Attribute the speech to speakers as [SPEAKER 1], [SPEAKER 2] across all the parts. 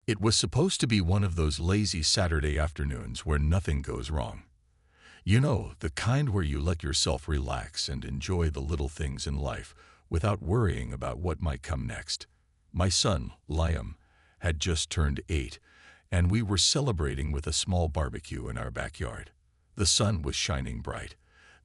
[SPEAKER 1] It was supposed to be one of those lazy Saturday afternoons where nothing goes wrong. You know, the kind where you let yourself relax and enjoy the little things in life without worrying about what might come next. My son, Liam, had just turned 8, and we were celebrating with a small barbecue in our backyard. The sun was shining bright.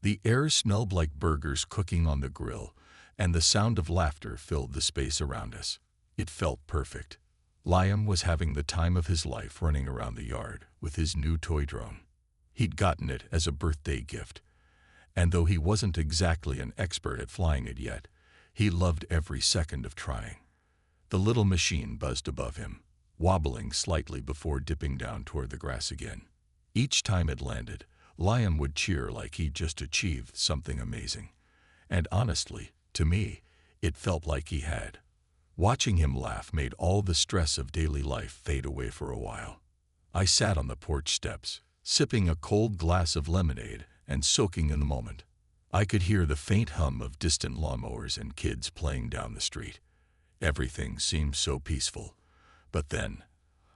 [SPEAKER 1] The air smelled like burgers cooking on the grill, and the sound of laughter filled the space around us. It felt perfect. Liam was having the time of his life running around the yard with his new toy drone. He'd gotten it as a birthday gift, and though he wasn't exactly an expert at flying it yet, he loved every second of trying. The little machine buzzed above him, wobbling slightly before dipping down toward the grass again. Each time it landed, Liam would cheer like he'd just achieved something amazing. And honestly, to me, it felt like he had. Watching him laugh made all the stress of daily life fade away for a while. I sat on the porch steps, sipping a cold glass of lemonade and soaking in the moment. I could hear the faint hum of distant lawnmowers and kids playing down the street. Everything seemed so peaceful. But then,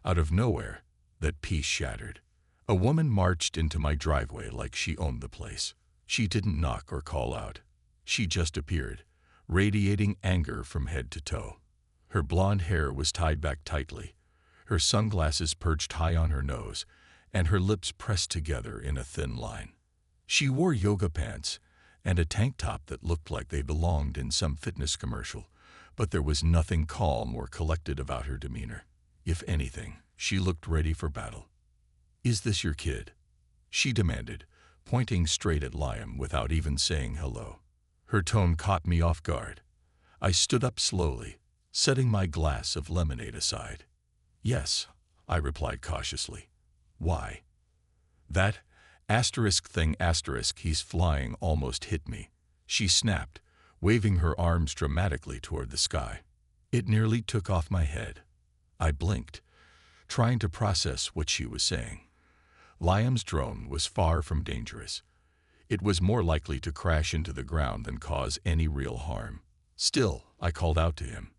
[SPEAKER 1] out of nowhere, that peace shattered. A woman marched into my driveway like she owned the place. She didn't knock or call out. She just appeared, radiating anger from head to toe. Her blonde hair was tied back tightly, her sunglasses perched high on her nose, and her lips pressed together in a thin line. She wore yoga pants and a tank top that looked like they belonged in some fitness commercial, but there was nothing calm or collected about her demeanor. If anything, she looked ready for battle. "Is this your kid?" she demanded, pointing straight at Liam without even saying hello. Her tone caught me off guard. I stood up slowly, setting my glass of lemonade aside. "Yes," I replied cautiously. "Why?" "That **thing** he's flying almost hit me," she snapped, waving her arms dramatically toward the sky. It nearly took off my head. I blinked, trying to process what she was saying. Liam's drone was far from dangerous. It was more likely to crash into the ground than cause any real harm. Still, I called out to him.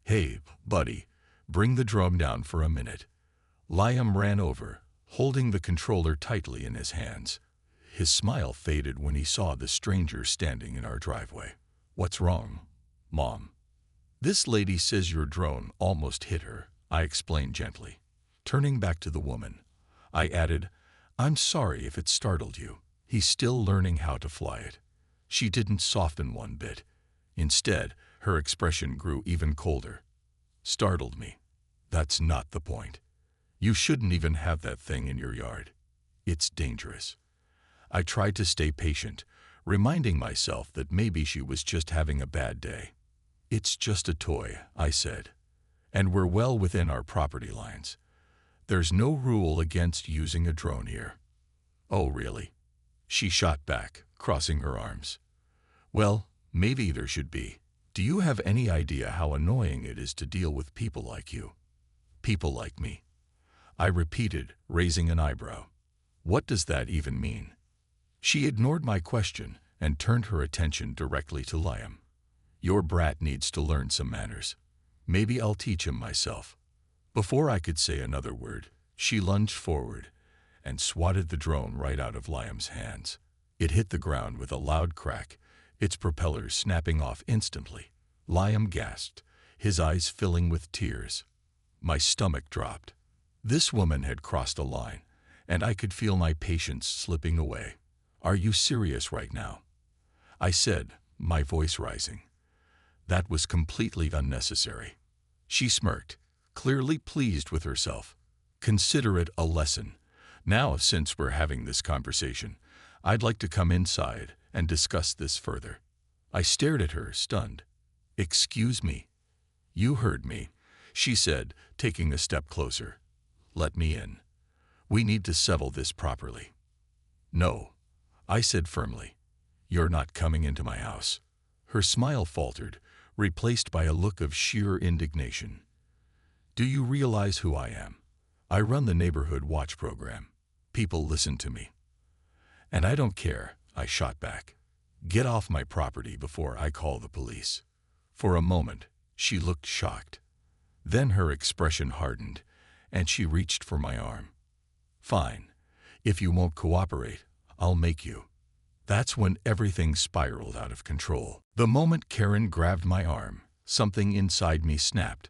[SPEAKER 1] "Hey, buddy, bring the drone down for a minute." Liam ran over, holding the controller tightly in his hands. His smile faded when he saw the stranger standing in our driveway. "What's wrong, Mom?" "This lady says your drone almost hit her," I explained gently. Turning back to the woman, I added, "I'm sorry if it startled you. He's still learning how to fly it." She didn't soften one bit. Instead, her expression grew even colder. "Startled me? That's not the point. You shouldn't even have that thing in your yard. It's dangerous." I tried to stay patient, reminding myself that maybe she was just having a bad day. "It's just a toy," I said, "and we're well within our property lines. There's no rule against using a drone here." "Oh, really?" she shot back, crossing her arms. "Well, maybe there should be. Do you have any idea how annoying it is to deal with people like you?" "People like me," I repeated, raising an eyebrow. "What does that even mean?" She ignored my question and turned her attention directly to Liam. "Your brat needs to learn some manners. Maybe I'll teach him myself." Before I could say another word, she lunged forward and swatted the drone right out of Liam's hands. It hit the ground with a loud crack, its propellers snapping off instantly. Liam gasped, his eyes filling with tears. My stomach dropped. This woman had crossed a line, and I could feel my patience slipping away. "Are you serious right now?" I said, my voice rising. "That was completely unnecessary." She smirked, clearly pleased with herself. "Consider it a lesson. Now, since we're having this conversation, I'd like to come inside and discuss this further." I stared at her, stunned. "Excuse me?" "You heard me," she said, taking a step closer. "Let me in. We need to settle this properly." "No," I said firmly. "You're not coming into my house." Her smile faltered, replaced by a look of sheer indignation. "Do you realize who I am? I run the neighborhood watch program. People listen to me." "And I don't care," I shot back. "Get off my property before I call the police." For a moment, she looked shocked. Then her expression hardened, and she reached for my arm. "Fine. If you won't cooperate, I'll make you." That's when everything spiraled out of control. The moment Karen grabbed my arm, something inside me snapped.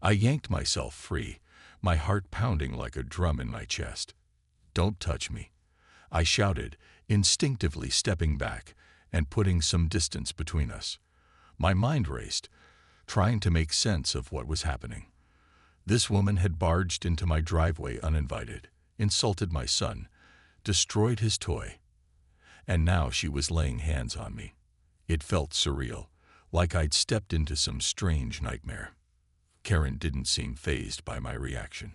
[SPEAKER 1] I yanked myself free, my heart pounding like a drum in my chest. "Don't touch me," I shouted, instinctively stepping back and putting some distance between us. My mind raced, trying to make sense of what was happening. This woman had barged into my driveway uninvited, insulted my son, destroyed his toy, and now she was laying hands on me. It felt surreal, like I'd stepped into some strange nightmare. Karen didn't seem fazed by my reaction.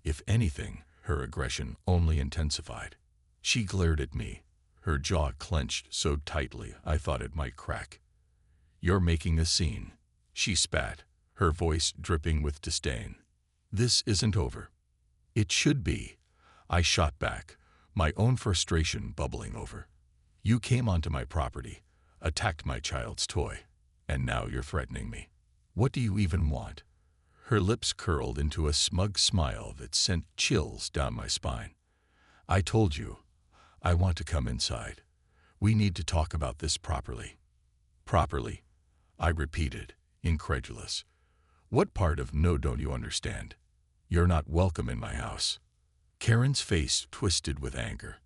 [SPEAKER 1] If anything, her aggression only intensified. She glared at me, her jaw clenched so tightly I thought it might crack. "You're making a scene," she spat, her voice dripping with disdain. "This isn't over." "It should be," I shot back, my own frustration bubbling over. "You came onto my property, attacked my child's toy, and now you're threatening me. What do you even want?" Her lips curled into a smug smile that sent chills down my spine. "I told you, I want to come inside. We need to talk about this properly." "Properly?" I repeated, incredulous. "What part of no don't you understand? You're not welcome in my house." Karen's face twisted with anger,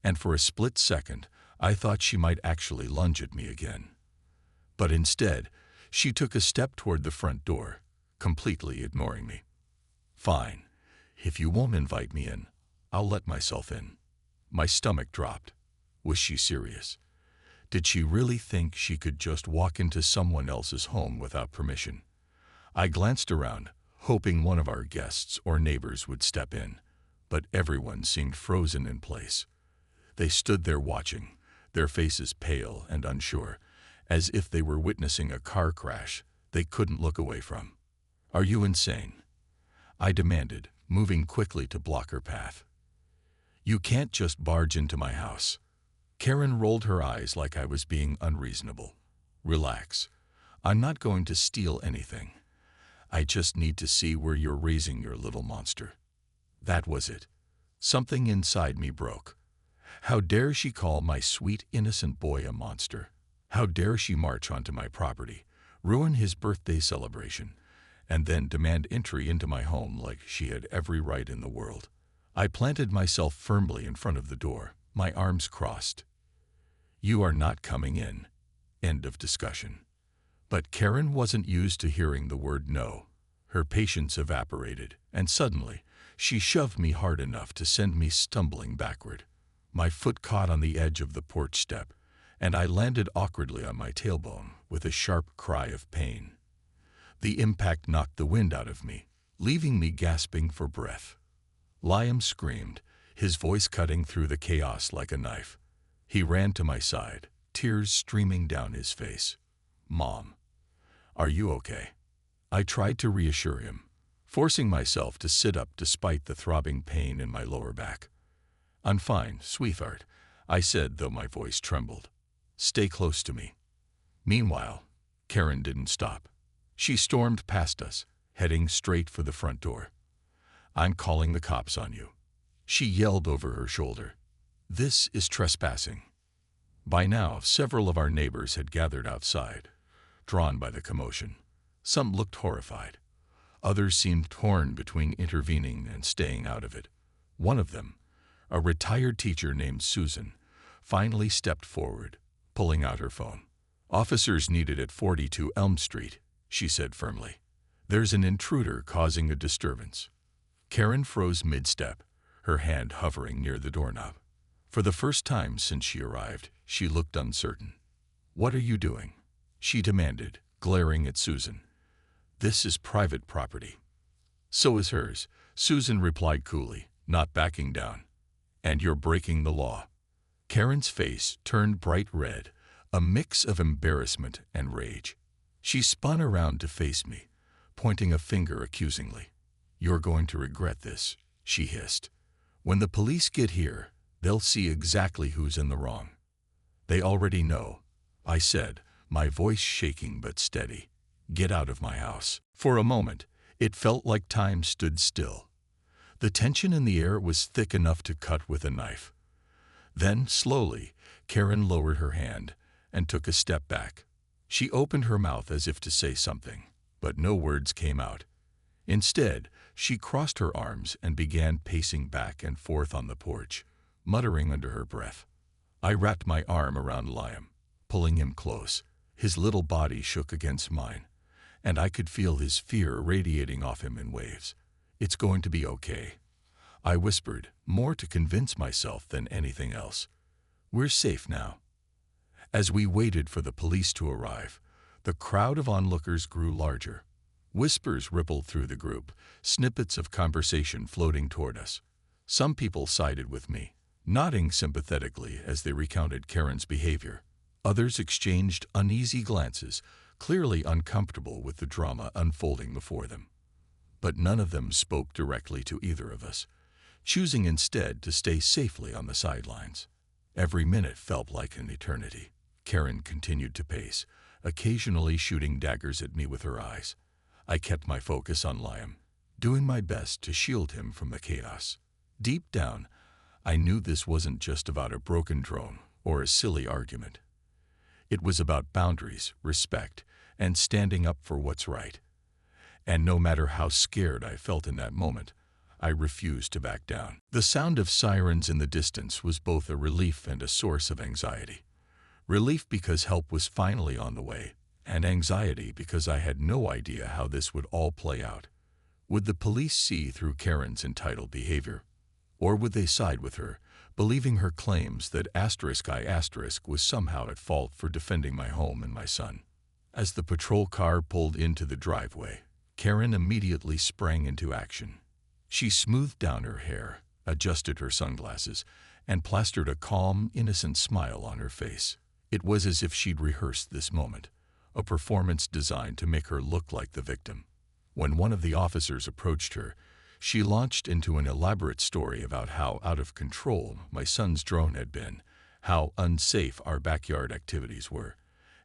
[SPEAKER 1] and for a split second, I thought she might actually lunge at me again. But instead, she took a step toward the front door, completely ignoring me. "Fine. If you won't invite me in, I'll let myself in." My stomach dropped. Was she serious? Did she really think she could just walk into someone else's home without permission? I glanced around, hoping one of our guests or neighbors would step in, but everyone seemed frozen in place. They stood there watching, their faces pale and unsure, as if they were witnessing a car crash they couldn't look away from. "Are you insane?" I demanded, moving quickly to block her path. "You can't just barge into my house." Karen rolled her eyes like I was being unreasonable. "Relax. I'm not going to steal anything. I just need to see where you're raising your little monster." That was it. Something inside me broke. How dare she call my sweet, innocent boy a monster? How dare she march onto my property, ruin his birthday celebration, and then demand entry into my home like she had every right in the world? I planted myself firmly in front of the door, my arms crossed. "You are not coming in." End of discussion. But Karen wasn't used to hearing the word no. Her patience evaporated, and suddenly, she shoved me hard enough to send me stumbling backward. My foot caught on the edge of the porch step, and I landed awkwardly on my tailbone with a sharp cry of pain. The impact knocked the wind out of me, leaving me gasping for breath. Liam screamed, his voice cutting through the chaos like a knife. He ran to my side, tears streaming down his face. "Mom, are you okay?" I tried to reassure him, forcing myself to sit up despite the throbbing pain in my lower back. "I'm fine, sweetheart," I said, though my voice trembled. "Stay close to me." Meanwhile, Karen didn't stop. She stormed past us, heading straight for the front door. "I'm calling the cops on you," she yelled over her shoulder. "This is trespassing." By now, several of our neighbors had gathered outside, drawn by the commotion. Some looked horrified. Others seemed torn between intervening and staying out of it. One of them, a retired teacher named Susan, finally stepped forward, pulling out her phone. "Officers needed at 42 Elm Street," she said firmly. "There's an intruder causing a disturbance." Karen froze mid-step, her hand hovering near the doorknob. For the first time since she arrived, she looked uncertain. "What are you doing?" she demanded, glaring at Susan. "This is private property." "So is hers," Susan replied coolly, not backing down. "And you're breaking the law." Karen's face turned bright red, a mix of embarrassment and rage. She spun around to face me, pointing a finger accusingly. "You're going to regret this," she hissed. "When the police get here, they'll see exactly who's in the wrong." "They already know," I said, my voice shaking but steady. "Get out of my house." For a moment, it felt like time stood still. The tension in the air was thick enough to cut with a knife. Then, slowly, Karen lowered her hand and took a step back. She opened her mouth as if to say something, but no words came out. Instead, she crossed her arms and began pacing back and forth on the porch, muttering under her breath. I wrapped my arm around Liam, pulling him close. His little body shook against mine, and I could feel his fear radiating off him in waves. "It's going to be okay," I whispered, more to convince myself than anything else. "We're safe now." As we waited for the police to arrive, the crowd of onlookers grew larger. Whispers rippled through the group, snippets of conversation floating toward us. Some people sided with me, nodding sympathetically as they recounted Karen's behavior. Others exchanged uneasy glances, clearly uncomfortable with the drama unfolding before them. But none of them spoke directly to either of us, choosing instead to stay safely on the sidelines. Every minute felt like an eternity. Karen continued to pace, occasionally shooting daggers at me with her eyes. I kept my focus on Liam, doing my best to shield him from the chaos. Deep down, I knew this wasn't just about a broken drone or a silly argument. It was about boundaries, respect, and standing up for what's right. And no matter how scared I felt in that moment, I refused to back down. The sound of sirens in the distance was both a relief and a source of anxiety. Relief because help was finally on the way, and anxiety because I had no idea how this would all play out. Would the police see through Karen's entitled behavior? Or would they side with her, believing her claims that *I* was somehow at fault for defending my home and my son? As the patrol car pulled into the driveway, Karen immediately sprang into action. She smoothed down her hair, adjusted her sunglasses, and plastered a calm, innocent smile on her face. It was as if she'd rehearsed this moment, a performance designed to make her look like the victim. When one of the officers approached her, she launched into an elaborate story about how out of control my son's drone had been, how unsafe our backyard activities were,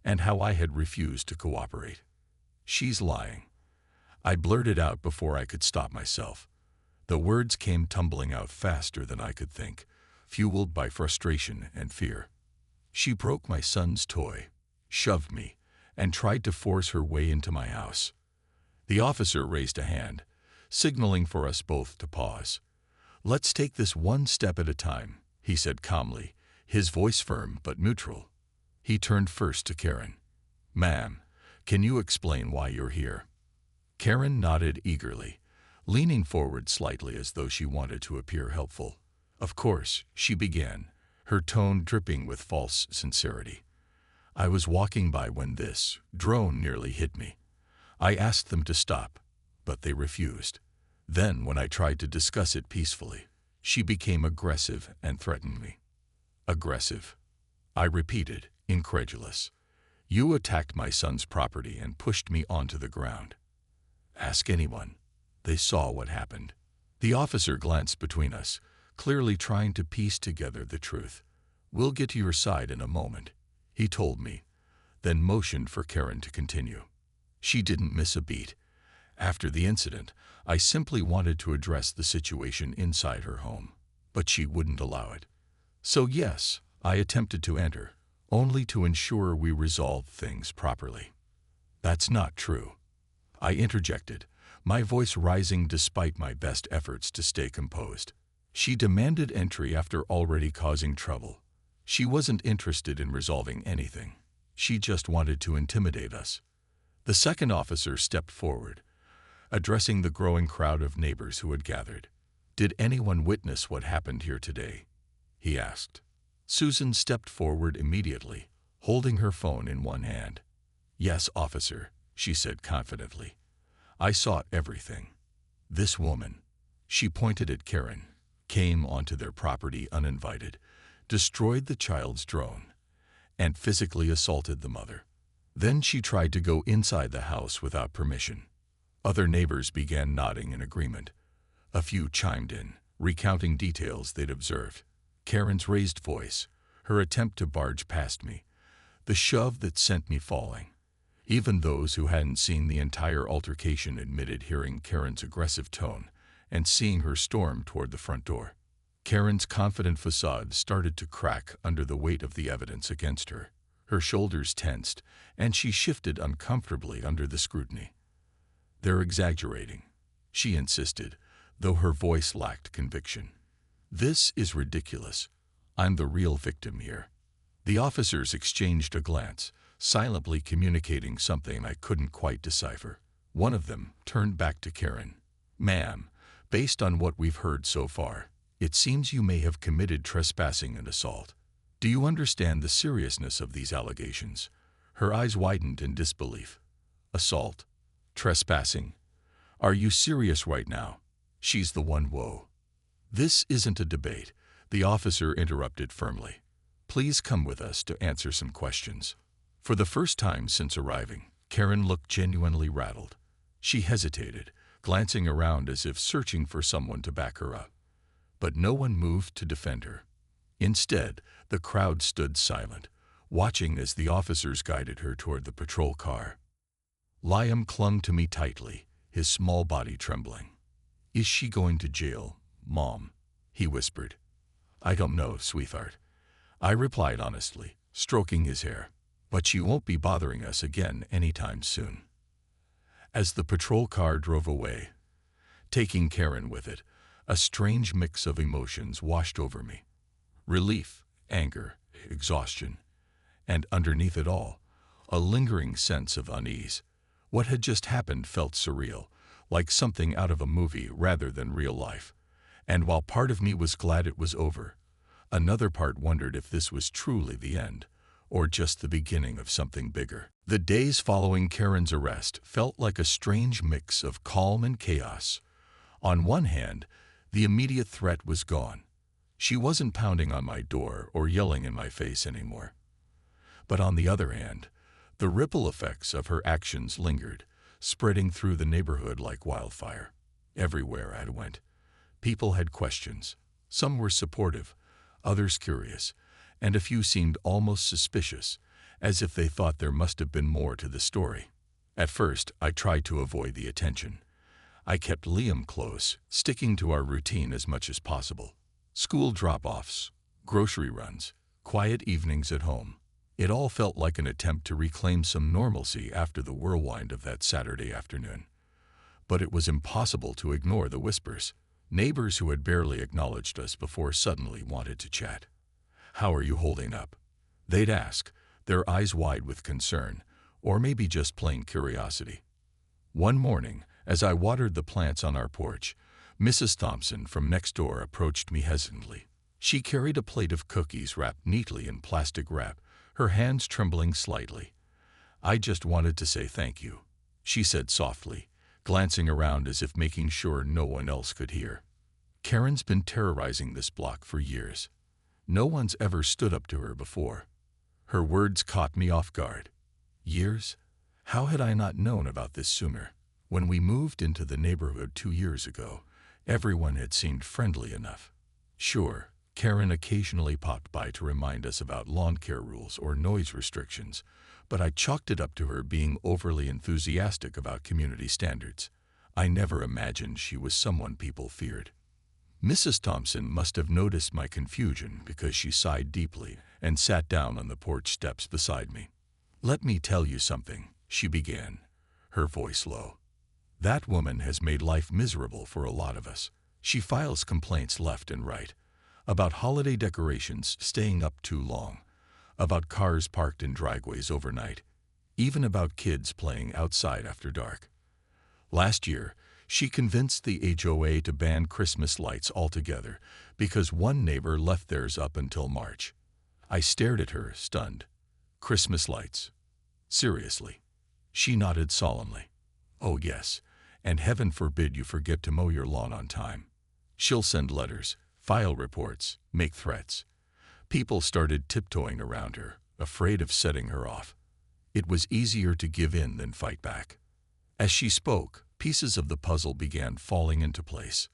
[SPEAKER 1] and how I had refused to cooperate. "She's lying," I blurted out before I could stop myself. The words came tumbling out faster than I could think, fueled by frustration and fear. "She broke my son's toy, shoved me, and tried to force her way into my house." The officer raised a hand, signaling for us both to pause. "Let's take this one step at a time," he said calmly, his voice firm but neutral. He turned first to Karen. "Ma'am, can you explain why you're here?" Karen nodded eagerly, leaning forward slightly as though she wanted to appear helpful. "Of course," she began, her tone dripping with false sincerity. "I was walking by when this drone nearly hit me. I asked them to stop, but they refused. Then, when I tried to discuss it peacefully, she became aggressive and threatened me." "Aggressive?" I repeated, incredulous. "You attacked my son's property and pushed me onto the ground. Ask anyone. They saw what happened." The officer glanced between us, clearly trying to piece together the truth. "We'll get to your side in a moment," he told me, then motioned for Karen to continue. She didn't miss a beat. After the incident, I simply wanted to address the situation inside her home, but she wouldn't allow it. So yes, I attempted to enter, only to ensure we resolved things properly. "That's not true," I interjected, my voice rising despite my best efforts to stay composed. "She demanded entry after already causing trouble. She wasn't interested in resolving anything. She just wanted to intimidate us." The second officer stepped forward, addressing the growing crowd of neighbors who had gathered. "Did anyone witness what happened here today?" he asked. Susan stepped forward immediately, holding her phone in one hand. "Yes, officer," she said confidently. "I saw everything. This woman," she pointed at Karen, "came onto their property uninvited, destroyed the child's drone, and physically assaulted the mother. Then she tried to go inside the house without permission." Other neighbors began nodding in agreement. A few chimed in, recounting details they'd observed. Karen's raised voice, her attempt to barge past me, the shove that sent me falling. Even those who hadn't seen the entire altercation admitted hearing Karen's aggressive tone and seeing her storm toward the front door. Karen's confident facade started to crack under the weight of the evidence against her. Her shoulders tensed, and she shifted uncomfortably under the scrutiny. "They're exaggerating," she insisted, though her voice lacked conviction. "This is ridiculous. I'm the real victim here." The officers exchanged a glance, silently communicating something I couldn't quite decipher. One of them turned back to Karen. "Ma'am, based on what we've heard so far, it seems you may have committed trespassing and assault. Do you understand the seriousness of these allegations?" Her eyes widened in disbelief. "Assault? Trespassing? Are you serious right now?" "She's the one, whoa." "This isn't a debate," the officer interrupted firmly. "Please come with us to answer some questions." For the first time since arriving, Karen looked genuinely rattled. She hesitated, glancing around as if searching for someone to back her up. But no one moved to defend her. Instead, the crowd stood silent, watching as the officers guided her toward the patrol car. Liam clung to me tightly, his small body trembling. "Is she going to jail, Mom?" he whispered. "I don't know, sweetheart," I replied honestly, stroking his hair. "But she won't be bothering us again anytime soon." As the patrol car drove away, taking Karen with it, a strange mix of emotions washed over me. Relief, anger, exhaustion, and underneath it all, a lingering sense of unease. What had just happened felt surreal, like something out of a movie rather than real life. And while part of me was glad it was over, another part wondered if this was truly the end, or just the beginning of something bigger. The days following Karen's arrest felt like a strange mix of calm and chaos. On one hand, the immediate threat was gone. She wasn't pounding on my door or yelling in my face anymore. But on the other hand, the ripple effects of her actions lingered, spreading through the neighborhood like wildfire. Everywhere I went, people had questions. Some were supportive, others curious, and a few seemed almost suspicious, as if they thought there must have been more to the story. At first, I tried to avoid the attention. I kept Liam close, sticking to our routine as much as possible. School drop-offs, grocery runs, quiet evenings at home. It all felt like an attempt to reclaim some normalcy after the whirlwind of that Saturday afternoon. But it was impossible to ignore the whispers. Neighbors who had barely acknowledged us before suddenly wanted to chat. "How are you holding up?" they'd ask, their eyes wide with concern, or maybe just plain curiosity. One morning, as I watered the plants on our porch, Mrs. Thompson from next door approached me hesitantly. She carried a plate of cookies wrapped neatly in plastic wrap, her hands trembling slightly. "I just wanted to say thank you," she said softly, glancing around as if making sure no one else could hear. Karen's been terrorizing this block for years. No one's ever stood up to her before. Her words caught me off guard. Years? How had I not known about this sooner? When we moved into the neighborhood 2 years ago, everyone had seemed friendly enough. Sure, Karen occasionally popped by to remind us about lawn care rules or noise restrictions, but I chalked it up to her being overly enthusiastic about community standards. I never imagined she was someone people feared. Mrs. Thompson must have noticed my confusion because she sighed deeply and sat down on the porch steps beside me. "Let me tell you something," she began, her voice low. "That woman has made life miserable for a lot of us. She files complaints left and right. About holiday decorations staying up too long, about cars parked in driveways overnight, even about kids playing outside after dark. Last year, she convinced the HOA to ban Christmas lights altogether because one neighbor left theirs up until March." I stared at her, stunned. "Christmas lights? Seriously?" She nodded solemnly. "Oh yes, and heaven forbid you forget to mow your lawn on time." She'll send letters, file reports, make threats. People started tiptoeing around her, afraid of setting her off. It was easier to give in than fight back. As she spoke, pieces of the puzzle began falling into place.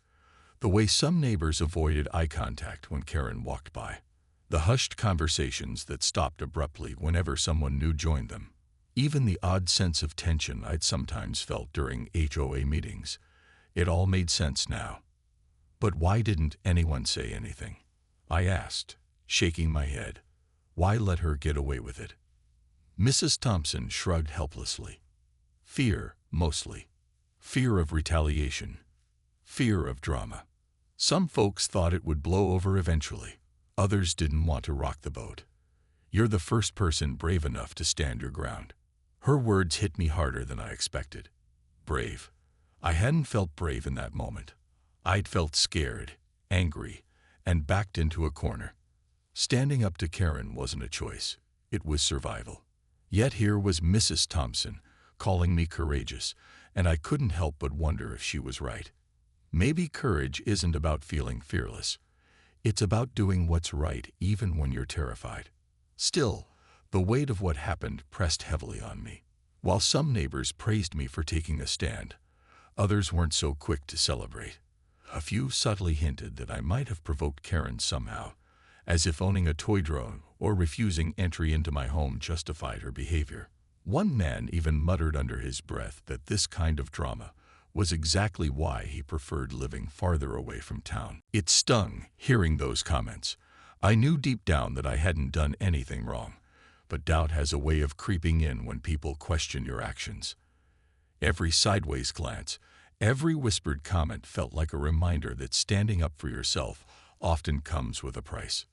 [SPEAKER 1] The way some neighbors avoided eye contact when Karen walked by. The hushed conversations that stopped abruptly whenever someone new joined them. Even the odd sense of tension I'd sometimes felt during HOA meetings. It all made sense now. But why didn't anyone say anything? I asked, shaking my head. Why let her get away with it? Mrs. Thompson shrugged helplessly. Fear, mostly. Fear of retaliation. Fear of drama. Some folks thought it would blow over eventually. Others didn't want to rock the boat. You're the first person brave enough to stand your ground. Her words hit me harder than I expected. Brave. I hadn't felt brave in that moment. I'd felt scared, angry, and backed into a corner. Standing up to Karen wasn't a choice. It was survival. Yet here was Mrs. Thompson calling me courageous, and I couldn't help but wonder if she was right. Maybe courage isn't about feeling fearless. It's about doing what's right even when you're terrified. Still, the weight of what happened pressed heavily on me. While some neighbors praised me for taking a stand, others weren't so quick to celebrate. A few subtly hinted that I might have provoked Karen somehow, as if owning a toy drone or refusing entry into my home justified her behavior. One man even muttered under his breath that this kind of drama was exactly why he preferred living farther away from town. It stung, hearing those comments. I knew deep down that I hadn't done anything wrong, but doubt has a way of creeping in when people question your actions. Every sideways glance, every whispered comment felt like a reminder that standing up for yourself often comes with a price.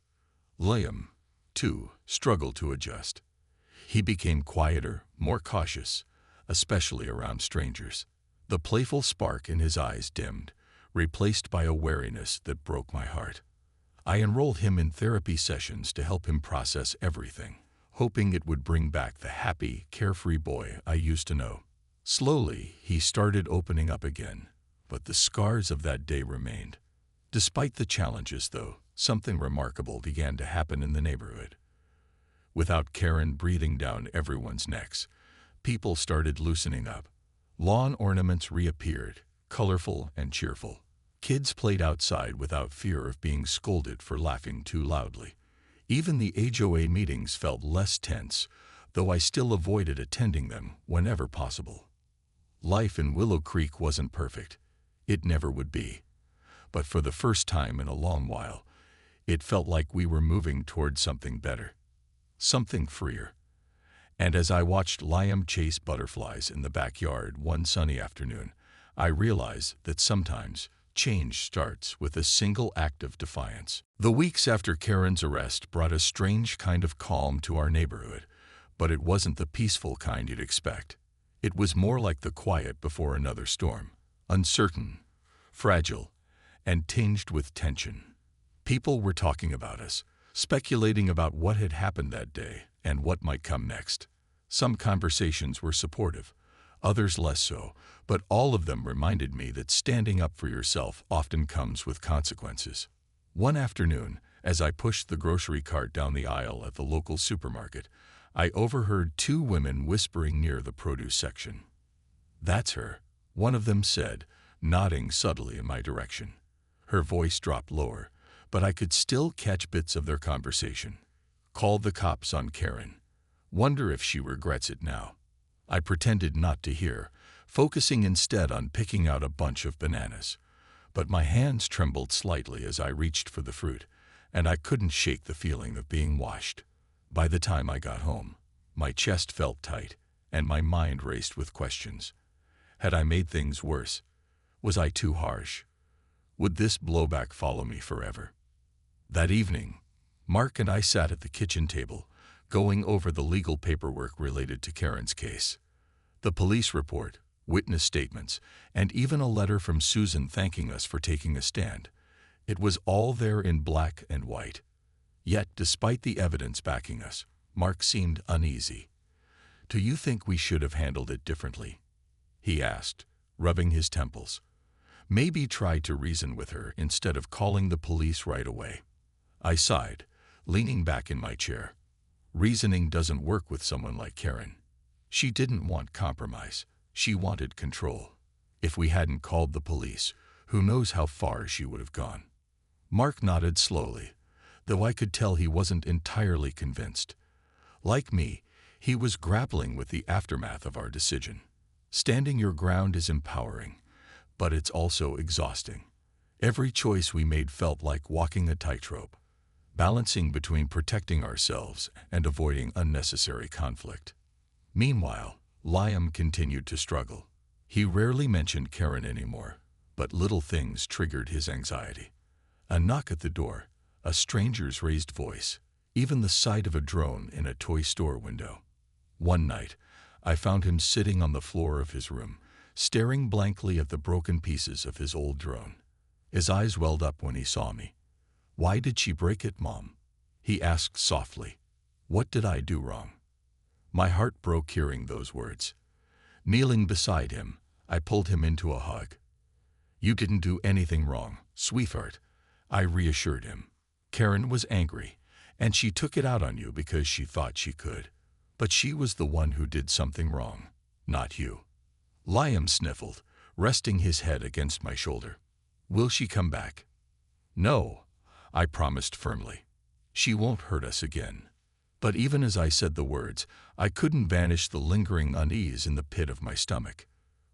[SPEAKER 1] Liam, too, struggled to adjust. He became quieter, more cautious, especially around strangers. The playful spark in his eyes dimmed, replaced by a wariness that broke my heart. I enrolled him in therapy sessions to help him process everything, hoping it would bring back the happy, carefree boy I used to know. Slowly, he started opening up again, but the scars of that day remained. Despite the challenges, though, something remarkable began to happen in the neighborhood. Without Karen breathing down everyone's necks, people started loosening up. Lawn ornaments reappeared, colorful and cheerful. Kids played outside without fear of being scolded for laughing too loudly. Even the HOA meetings felt less tense, though I still avoided attending them whenever possible. Life in Willow Creek wasn't perfect. It never would be. But for the first time in a long while, it felt like we were moving towards something better. Something freer. And as I watched Liam chase butterflies in the backyard one sunny afternoon, I realized that sometimes change starts with a single act of defiance. The weeks after Karen's arrest brought a strange kind of calm to our neighborhood, but it wasn't the peaceful kind you'd expect. It was more like the quiet before another storm, uncertain, fragile, and tinged with tension. People were talking about us, speculating about what had happened that day and what might come next. Some conversations were supportive, others less so, but all of them reminded me that standing up for yourself often comes with consequences. One afternoon, as I pushed the grocery cart down the aisle at the local supermarket, I overheard two women whispering near the produce section. "That's her," one of them said, nodding subtly in my direction. Her voice dropped lower, but I could still catch bits of their conversation. "Called the cops on Karen. Wonder if she regrets it now." I pretended not to hear, focusing instead on picking out a bunch of bananas. But my hands trembled slightly as I reached for the fruit, and I couldn't shake the feeling of being watched. By the time I got home, my chest felt tight, and my mind raced with questions. Had I made things worse? Was I too harsh? Would this blowback follow me forever? That evening, Mark and I sat at the kitchen table, going over the legal paperwork related to Karen's case. The police report, witness statements, and even a letter from Susan thanking us for taking a stand. It was all there in black and white. Yet, despite the evidence backing us, Mark seemed uneasy. "Do you think we should have handled it differently?" he asked, rubbing his temples. "Maybe try to reason with her instead of calling the police right away." I sighed, leaning back in my chair. Reasoning doesn't work with someone like Karen. She didn't want compromise. She wanted control. If we hadn't called the police, who knows how far she would have gone. Mark nodded slowly, though I could tell he wasn't entirely convinced. Like me, he was grappling with the aftermath of our decision. Standing your ground is empowering, but it's also exhausting. Every choice we made felt like walking a tightrope, balancing between protecting ourselves and avoiding unnecessary conflict. Meanwhile, Liam continued to struggle. He rarely mentioned Karen anymore, but little things triggered his anxiety. A knock at the door, a stranger's raised voice, even the sight of a drone in a toy store window. One night, I found him sitting on the floor of his room, staring blankly at the broken pieces of his old drone. His eyes welled up when he saw me. "Why did she break it, Mom?" he asked softly. "What did I do wrong?" My heart broke hearing those words. Kneeling beside him, I pulled him into a hug. "You didn't do anything wrong, sweetheart," I reassured him. "Karen was angry, and she took it out on you because she thought she could. But she was the one who did something wrong, not you." Liam sniffled, resting his head against my shoulder. "Will she come back?" "No," I promised firmly. "She won't hurt us again." But even as I said the words, I couldn't banish the lingering unease in the pit of my stomach.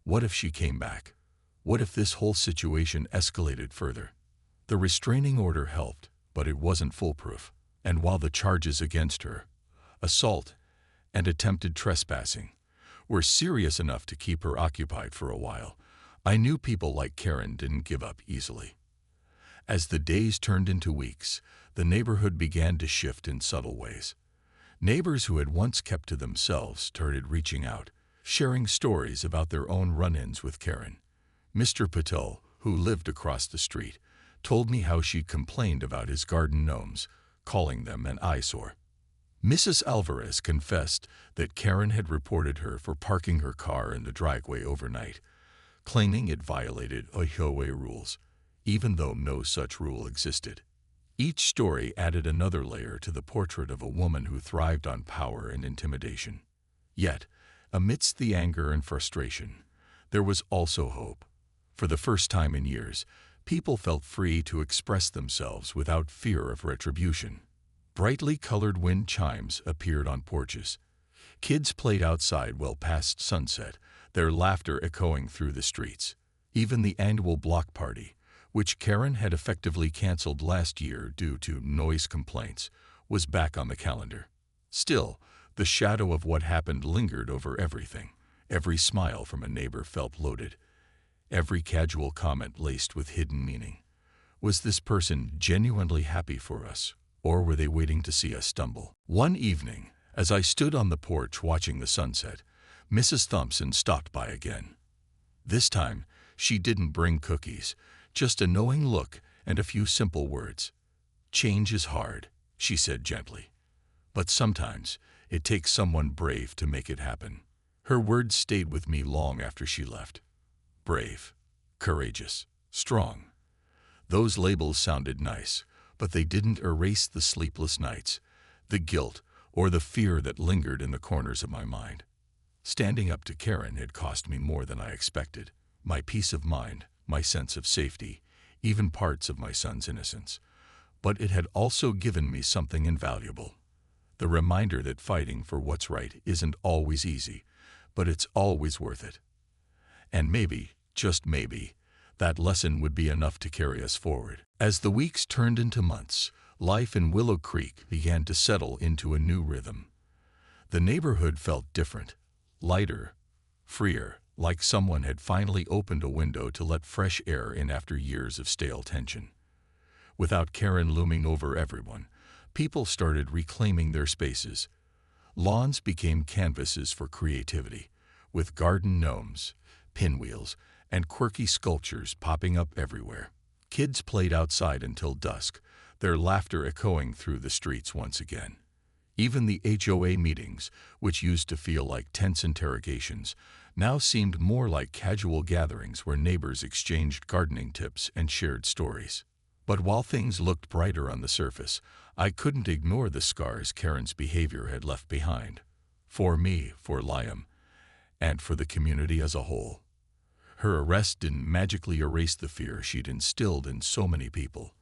[SPEAKER 1] What if she came back? What if this whole situation escalated further? The restraining order helped, but it wasn't foolproof. And while the charges against her, assault and attempted trespassing, were serious enough to keep her occupied for a while, I knew people like Karen didn't give up easily. As the days turned into weeks, the neighborhood began to shift in subtle ways. Neighbors who had once kept to themselves started reaching out, sharing stories about their own run-ins with Karen. Mr. Patel, who lived across the street, told me how she complained about his garden gnomes, calling them an eyesore. Mrs. Alvarez confessed that Karen had reported her for parking her car in the driveway overnight, claiming it violated HOA rules, even though no such rule existed. Each story added another layer to the portrait of a woman who thrived on power and intimidation. Yet, amidst the anger and frustration, there was also hope. For the first time in years, people felt free to express themselves without fear of retribution. Brightly colored wind chimes appeared on porches. Kids played outside well past sunset, their laughter echoing through the streets. Even the annual block party, which Karen had effectively canceled last year due to noise complaints, was back on the calendar. Still, the shadow of what happened lingered over everything. Every smile from a neighbor felt loaded, every casual comment laced with hidden meaning. Was this person genuinely happy for us, or were they waiting to see us stumble? One evening, as I stood on the porch watching the sunset, Mrs. Thompson stopped by again. This time, she didn't bring cookies, just a knowing look and a few simple words. "Change is hard," she said gently. "But sometimes it takes someone brave to make it happen." Her words stayed with me long after she left. Brave, courageous, strong. Those labels sounded nice, but they didn't erase the sleepless nights, the guilt, or the fear that lingered in the corners of my mind. Standing up to Karen had cost me more than I expected. My peace of mind, my sense of safety, even parts of my son's innocence. But it had also given me something invaluable. The reminder that fighting for what's right isn't always easy, but it's always worth it. And maybe, just maybe, that lesson would be enough to carry us forward. As the weeks turned into months, life in Willow Creek began to settle into a new rhythm. The neighborhood felt different, lighter, freer, like someone had finally opened a window to let fresh air in after years of stale tension. Without Karen looming over everyone, people started reclaiming their spaces. Lawns became canvases for creativity, with garden gnomes, pinwheels, and quirky sculptures popping up everywhere. Kids played outside until dusk, their laughter echoing through the streets once again. Even the HOA meetings, which used to feel like tense interrogations, now seemed more like casual gatherings where neighbors exchanged gardening tips and shared stories. But while things looked brighter on the surface, I couldn't ignore the scars Karen's behavior had left behind. For me, for Liam, and for the community as a whole. Her arrest didn't magically erase the fear she'd instilled in so many people.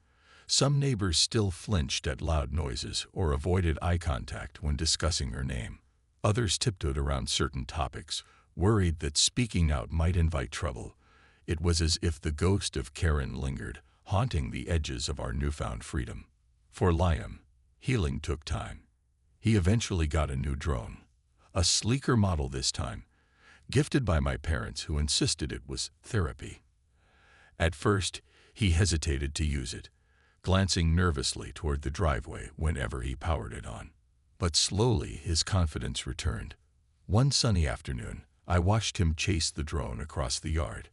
[SPEAKER 1] Some neighbors still flinched at loud noises or avoided eye contact when discussing her name. Others tiptoed around certain topics, worried that speaking out might invite trouble. It was as if the ghost of Karen lingered, haunting the edges of our newfound freedom. For Liam, healing took time. He eventually got a new drone, a sleeker model this time, gifted by my parents who insisted it was therapy. At first, he hesitated to use it, glancing nervously toward the driveway whenever he powered it on. But slowly his confidence returned. One sunny afternoon, I watched him chase the drone across the yard,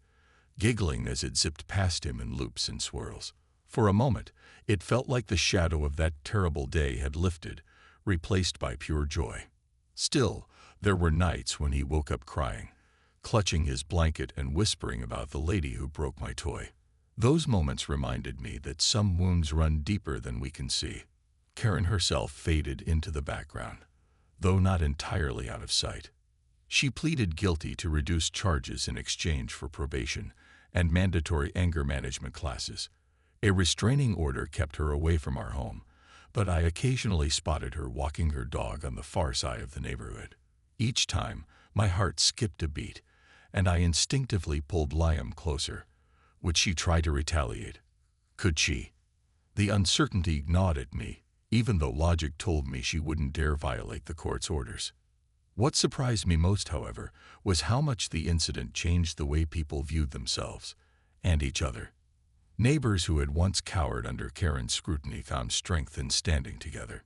[SPEAKER 1] giggling as it zipped past him in loops and swirls. For a moment, it felt like the shadow of that terrible day had lifted, replaced by pure joy. Still, there were nights when he woke up crying, clutching his blanket and whispering about the lady who broke my toy. Those moments reminded me that some wounds run deeper than we can see. Karen herself faded into the background, though not entirely out of sight. She pleaded guilty to reduced charges in exchange for probation and mandatory anger management classes. A restraining order kept her away from our home, but I occasionally spotted her walking her dog on the far side of the neighborhood. Each time, my heart skipped a beat, and I instinctively pulled Liam closer. Would she try to retaliate? Could she? The uncertainty gnawed at me, even though logic told me she wouldn't dare violate the court's orders. What surprised me most, however, was how much the incident changed the way people viewed themselves and each other. Neighbors who had once cowered under Karen's scrutiny found strength in standing together.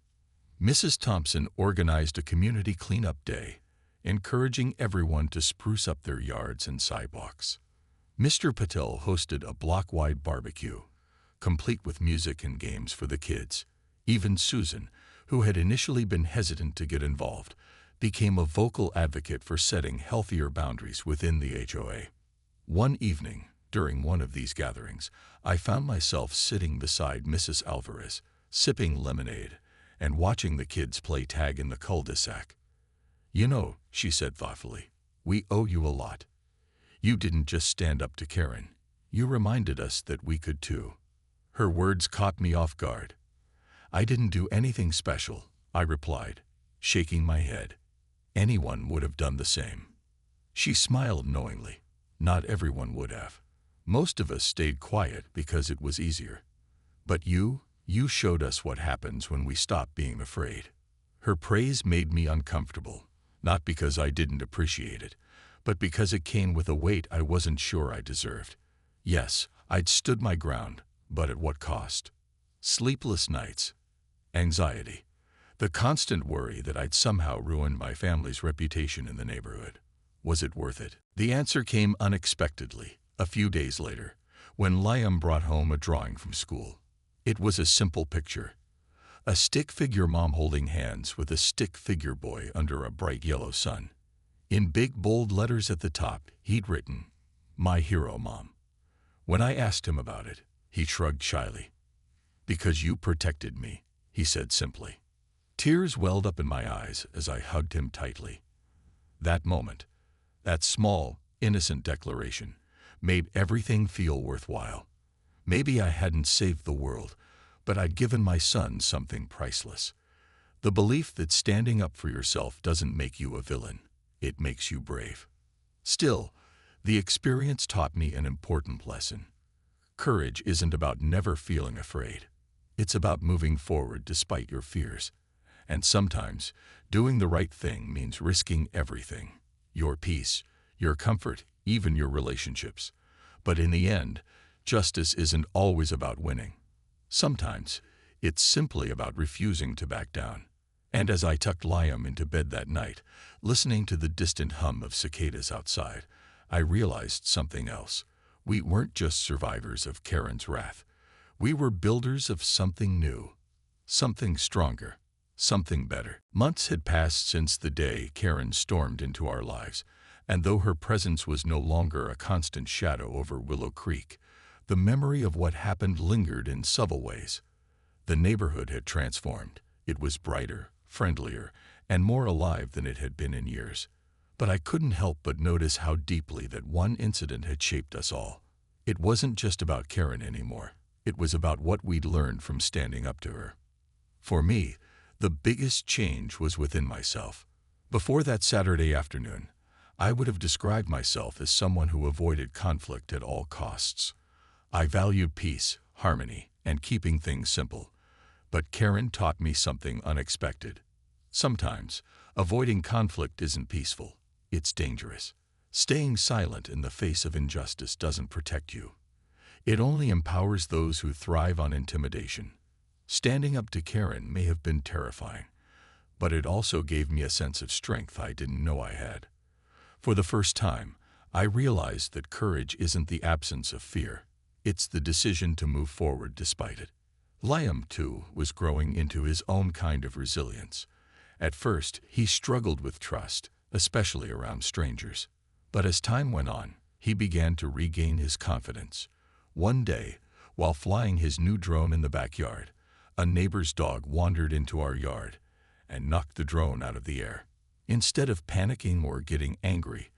[SPEAKER 1] Mrs. Thompson organized a community cleanup day, encouraging everyone to spruce up their yards and sidewalks. Mr. Patel hosted a block-wide barbecue, complete with music and games for the kids. Even Susan, who had initially been hesitant to get involved, became a vocal advocate for setting healthier boundaries within the HOA. One evening, during one of these gatherings, I found myself sitting beside Mrs. Alvarez, sipping lemonade, and watching the kids play tag in the cul-de-sac. "You know," she said thoughtfully, "we owe you a lot. You didn't just stand up to Karen. You reminded us that we could too." Her words caught me off guard. "I didn't do anything special," I replied, shaking my head. "Anyone would have done the same." She smiled knowingly. Not everyone would have. Most of us stayed quiet because it was easier. But you showed us what happens when we stop being afraid. Her praise made me uncomfortable, not because I didn't appreciate it, but because it came with a weight I wasn't sure I deserved. Yes, I'd stood my ground, but at what cost? Sleepless nights, anxiety, the constant worry that I'd somehow ruined my family's reputation in the neighborhood. Was it worth it? The answer came unexpectedly, a few days later, when Liam brought home a drawing from school. It was a simple picture. A stick figure mom holding hands with a stick figure boy under a bright yellow sun. In big bold letters at the top, he'd written, "My hero, Mom." When I asked him about it, he shrugged shyly. "Because you protected me," he said simply. Tears welled up in my eyes as I hugged him tightly. That moment, that small, innocent declaration, made everything feel worthwhile. Maybe I hadn't saved the world, but I'd given my son something priceless. The belief that standing up for yourself doesn't make you a villain. It makes you brave. Still, the experience taught me an important lesson. Courage isn't about never feeling afraid. It's about moving forward despite your fears. And sometimes, doing the right thing means risking everything. Your peace, your comfort, even your relationships. But in the end, justice isn't always about winning. Sometimes, it's simply about refusing to back down. And as I tucked Liam into bed that night, listening to the distant hum of cicadas outside, I realized something else. We weren't just survivors of Karen's wrath. We were builders of something new, something stronger, something better. Months had passed since the day Karen stormed into our lives, and though her presence was no longer a constant shadow over Willow Creek, the memory of what happened lingered in subtle ways. The neighborhood had transformed. It was brighter, friendlier, and more alive than it had been in years. But I couldn't help but notice how deeply that one incident had shaped us all. It wasn't just about Karen anymore. It was about what we'd learned from standing up to her. For me, the biggest change was within myself. Before that Saturday afternoon, I would have described myself as someone who avoided conflict at all costs. I valued peace, harmony, and keeping things simple. But Karen taught me something unexpected. Sometimes, avoiding conflict isn't peaceful, it's dangerous. Staying silent in the face of injustice doesn't protect you. It only empowers those who thrive on intimidation. Standing up to Karen may have been terrifying, but it also gave me a sense of strength I didn't know I had. For the first time, I realized that courage isn't the absence of fear. It's the decision to move forward despite it. Liam, too, was growing into his own kind of resilience. At first, he struggled with trust, especially around strangers. But as time went on, he began to regain his confidence. One day, while flying his new drone in the backyard, a neighbor's dog wandered into our yard and knocked the drone out of the air. Instead of panicking or getting angry,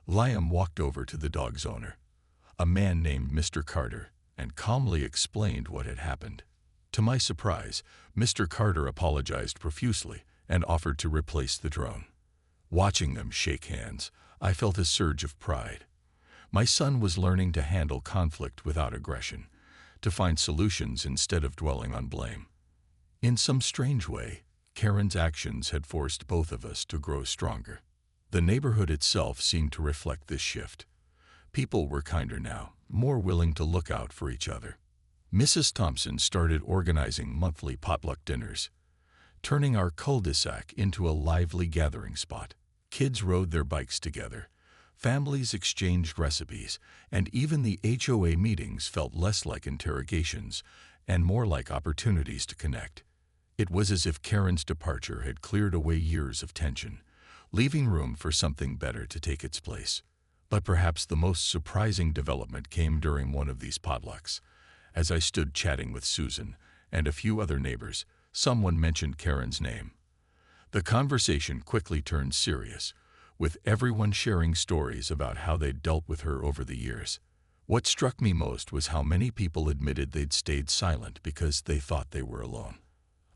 [SPEAKER 1] Liam walked over to the dog's owner, a man named Mr. Carter, and calmly explained what had happened. To my surprise, Mr. Carter apologized profusely and offered to replace the drone. Watching them shake hands, I felt a surge of pride. My son was learning to handle conflict without aggression, to find solutions instead of dwelling on blame. In some strange way, Karen's actions had forced both of us to grow stronger. The neighborhood itself seemed to reflect this shift. People were kinder now, more willing to look out for each other. Mrs. Thompson started organizing monthly potluck dinners, turning our cul-de-sac into a lively gathering spot. Kids rode their bikes together, families exchanged recipes, and even the HOA meetings felt less like interrogations and more like opportunities to connect. It was as if Karen's departure had cleared away years of tension, leaving room for something better to take its place. But perhaps the most surprising development came during one of these potlucks. As I stood chatting with Susan and a few other neighbors, someone mentioned Karen's name. The conversation quickly turned serious, with everyone sharing stories about how they'd dealt with her over the years. What struck me most was how many people admitted they'd stayed silent because they thought they were alone.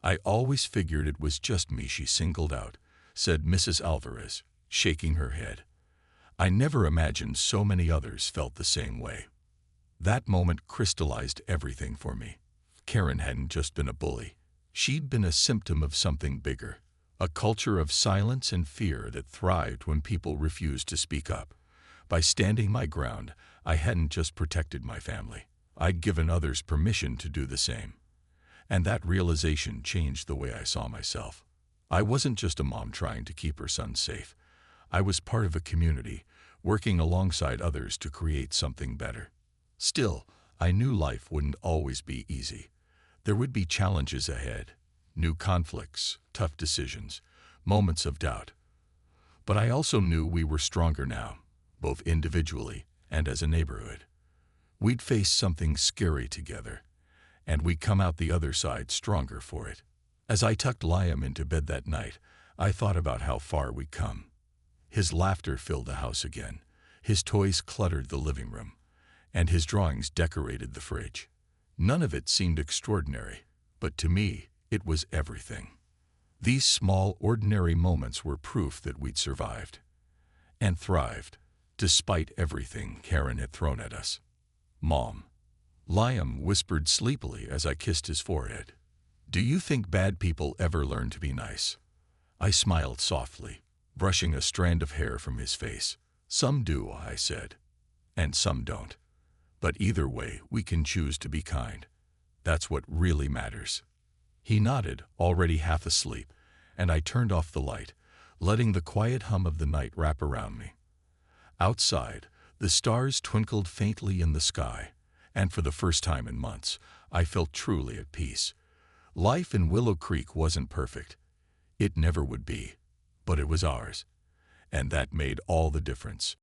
[SPEAKER 1] "I always figured it was just me she singled out," said Mrs. Alvarez, shaking her head. "I never imagined so many others felt the same way." That moment crystallized everything for me. Karen hadn't just been a bully. She'd been a symptom of something bigger, a culture of silence and fear that thrived when people refused to speak up. By standing my ground, I hadn't just protected my family. I'd given others permission to do the same. And that realization changed the way I saw myself. I wasn't just a mom trying to keep her son safe. I was part of a community, working alongside others to create something better. Still, I knew life wouldn't always be easy. There would be challenges ahead, new conflicts, tough decisions, moments of doubt. But I also knew we were stronger now, both individually and as a neighborhood. We'd face something scary together, and we'd come out the other side stronger for it. As I tucked Liam into bed that night, I thought about how far we'd come. His laughter filled the house again, his toys cluttered the living room, and his drawings decorated the fridge. None of it seemed extraordinary, but to me, it was everything. These small, ordinary moments were proof that we'd survived and thrived, despite everything Karen had thrown at us. "Mom," Liam whispered sleepily as I kissed his forehead, "do you think bad people ever learn to be nice?" I smiled softly, brushing a strand of hair from his face. "Some do," I said, "and some don't. But either way, we can choose to be kind. That's what really matters." He nodded, already half asleep, and I turned off the light, letting the quiet hum of the night wrap around me. Outside, the stars twinkled faintly in the sky, and for the first time in months, I felt truly at peace. Life in Willow Creek wasn't perfect. It never would be, but it was ours, and that made all the difference.